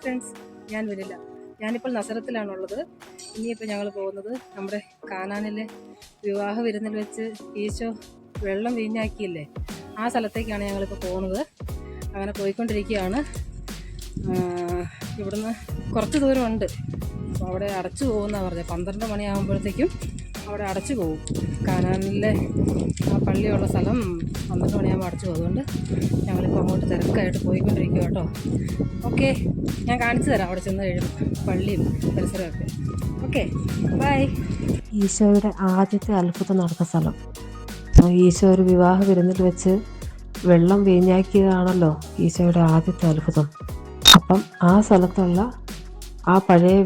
Friends, ഞാൻ വരില്ല. ഞാനിപ്പോൾ നസറത്തിലാണുള്ളത്. ഇനിയിപ്പോൾ ഞങ്ങൾ പോകുന്നത് നമ്മുടെ കാനാനിലെ വിവാഹ വിരുന്നിൽ വെച്ച് ഈശോ വെള്ളം വീഞ്ഞാക്കിയില്ലേ, ആ സ്ഥലത്തേക്കാണ് ഞങ്ങളിപ്പോൾ പോകുന്നത്. അങ്ങനെ പോയിക്കൊണ്ടിരിക്കുകയാണ്. ഇവിടുന്ന് കുറച്ച് ദൂരമുണ്ട്. അപ്പോൾ അവിടെ അടച്ചു പോകുമെന്നാണ് പറഞ്ഞത്. 12 മണിയാകുമ്പോഴത്തേക്കും അവിടെ അടച്ചു പോകും. കാനാനിലെ ആ പള്ളിയുള്ള സ്ഥലം 12 മണിയാകുമ്പോൾ അടച്ചു പോകും. അതുകൊണ്ട് ഞങ്ങളിപ്പോൾ അങ്ങോട്ട് തിരക്കായിട്ട് പോയിക്കൊണ്ടിരിക്കുക കേട്ടോ. ഓക്കെ, ഞാൻ കാണിച്ചു തരാം അവിടെ ചെന്ന് കഴിയുമ്പോൾ പള്ളിയും പരിസരമൊക്കെ. Okay, by. ഈശോയുടെ ആദ്യത്തെ അത്ഭുതം നടന്ന സ്ഥലം. ഈശോ ഒരു വിവാഹ വിരുന്നിൽ വെച്ച് വെള്ളം വീഞ്ഞാക്കിയതാണല്ലോ ഈശോയുടെ ആദ്യത്തെ അത്ഭുതം. അപ്പം ആ സ്ഥലത്തുള്ള ആ പഴയ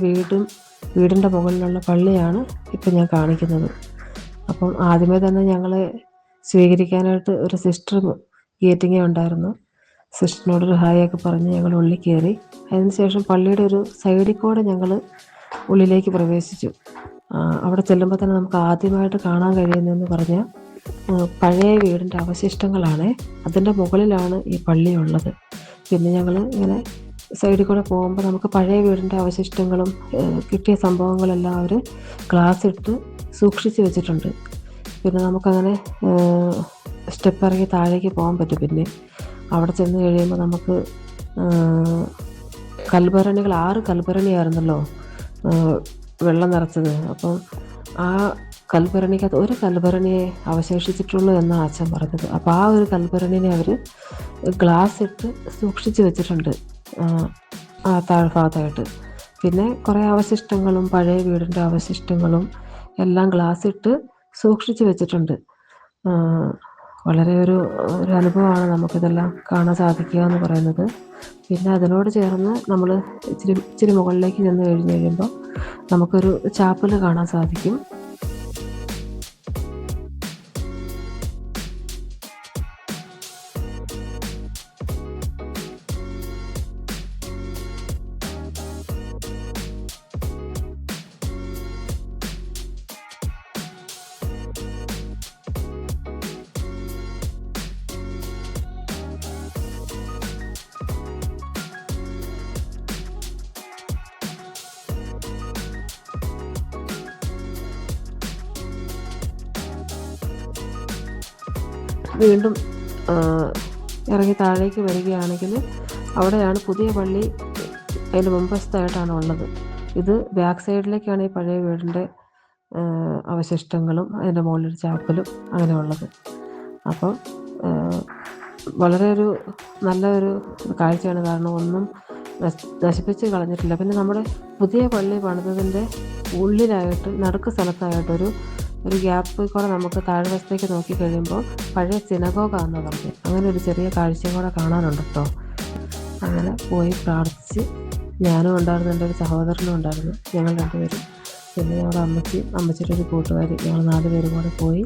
വീടിൻ്റെ മുകളിലുള്ള പള്ളിയാണ് ഇപ്പം ഞാൻ കാണിക്കുന്നത്. അപ്പം ആദ്യമേ തന്നെ ഞങ്ങളെ സ്വീകരിക്കാനായിട്ട് ഒരു സിസ്റ്റർ ഗേറ്റിങ്ങേ ഉണ്ടായിരുന്നു. സിസ്റ്ററിനോടൊരു ഹായൊക്കെ പറഞ്ഞ് ഞങ്ങൾ ഉള്ളിൽ കയറി. അതിനുശേഷം പള്ളിയുടെ ഒരു സൈഡിൽ കൂടെ ഞങ്ങൾ ഉള്ളിലേക്ക് പ്രവേശിച്ചു. അവിടെ ചെല്ലുമ്പോൾ തന്നെ നമുക്ക് ആദ്യമായിട്ട് കാണാൻ കഴിയുന്നതെന്ന് പറഞ്ഞാൽ പഴയ വീടിൻ്റെ അവശിഷ്ടങ്ങളാണ്. അതിൻ്റെ മുകളിലാണ് ഈ പള്ളിയുള്ളത്. പിന്നെ ഞങ്ങൾ ഇങ്ങനെ സൈഡിൽ കൂടെ പോകുമ്പോൾ നമുക്ക് പഴയ വീടിൻ്റെ അവശിഷ്ടങ്ങളും കിട്ടിയ സംഭവങ്ങളെല്ലാം അവർ ഗ്ലാസ് ഇട്ട് സൂക്ഷിച്ച് വെച്ചിട്ടുണ്ട്. പിന്നെ നമുക്കങ്ങനെ സ്റ്റെപ്പ് ഇറങ്ങി താഴേക്ക് പോകാൻ പറ്റും. പിന്നെ അവിടെ ചെന്ന് കഴിയുമ്പോൾ നമുക്ക് കൽഭരണികൾ 6 കൽഭരണിയായിരുന്നല്ലോ വെള്ളം നിറച്ചത്. അപ്പം ആ കൽഭരണിക്കകത്ത് ഒരു കൽഭരണിയെ അവശേഷിച്ചിട്ടുള്ളൂ എന്നാണ് അച്ഛൻ പറഞ്ഞത്. അപ്പോൾ ആ ഒരു കൽഭരണിനെ അവർ ഗ്ലാസ് ഇട്ട് സൂക്ഷിച്ച് വെച്ചിട്ടുണ്ട് ആ താഴ്ഭാഗത്തായിട്ട്. പിന്നെ കുറേ അവശിഷ്ടങ്ങളും പഴയ വീടിൻ്റെ അവശിഷ്ടങ്ങളും എല്ലാം ഗ്ലാസ് ഇട്ട് സൂക്ഷിച്ച് വെച്ചിട്ടുണ്ട്. വളരെ ഒരു അനുഭവമാണ് നമുക്കിതെല്ലാം കാണാൻ സാധിക്കുക എന്ന് പറയുന്നത്. പിന്നെ അതിനോട് ചേർന്ന് നമ്മൾ ഇച്ചിരി മുകളിലേക്ക് ചെന്ന് കഴിഞ്ഞ് കഴിയുമ്പോൾ നമുക്കൊരു ചാപ്പൽ കാണാൻ സാധിക്കും. വീണ്ടും ഇറങ്ങി താഴേക്ക് വരികയാണെങ്കിൽ അവിടെയാണ് പുതിയ പള്ളി. അതിൻ്റെ മുമ്പസ്ഥായിട്ടാണ് ഉള്ളത്. ഇത് ബാക്ക് സൈഡിലേക്കാണ് ഈ പഴയ വീടിൻ്റെ അവശിഷ്ടങ്ങളും അതിൻ്റെ മുകളിലൊരു ചാപ്പലും അങ്ങനെ ഉള്ളത്. അപ്പം വളരെ നല്ലൊരു കാഴ്ചയാണ്. കാരണം ഒന്നും നശിപ്പിച്ച് കളഞ്ഞിട്ടില്ല. പിന്നെ നമ്മുടെ പുതിയ പള്ളി പണിതതിൻ്റെ ഉള്ളിലായിട്ട് നടുക്ക് സ്ഥലത്തായിട്ടൊരു ഗ്യാപ്പിൽ കൂടെ നമുക്ക് താഴ്വശത്തേക്ക് നോക്കിക്കഴിയുമ്പോൾ പഴയ സിനഗോഗാണെന്ന് പറഞ്ഞു. അങ്ങനെ ഒരു ചെറിയ കാഴ്ചയും കൂടെ കാണാനുണ്ട് കേട്ടോ. അങ്ങനെ പോയി പ്രാർത്ഥിച്ച് ഞാനും ഉണ്ടായിരുന്നു, എൻ്റെ ഒരു സഹോദരനും ഉണ്ടായിരുന്നു, ഞങ്ങൾ 2 പേരും. പിന്നെ ഞങ്ങളുടെ അമ്മച്ചിയുടെ ഒരു കൂട്ടുകാരി, ഞങ്ങൾ 4 പേരും കൂടെ പോയി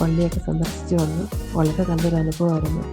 പള്ളിയൊക്കെ സന്ദർശിച്ച് വന്നു. വളരെ നല്ലൊരു അനുഭവമായിരുന്നു.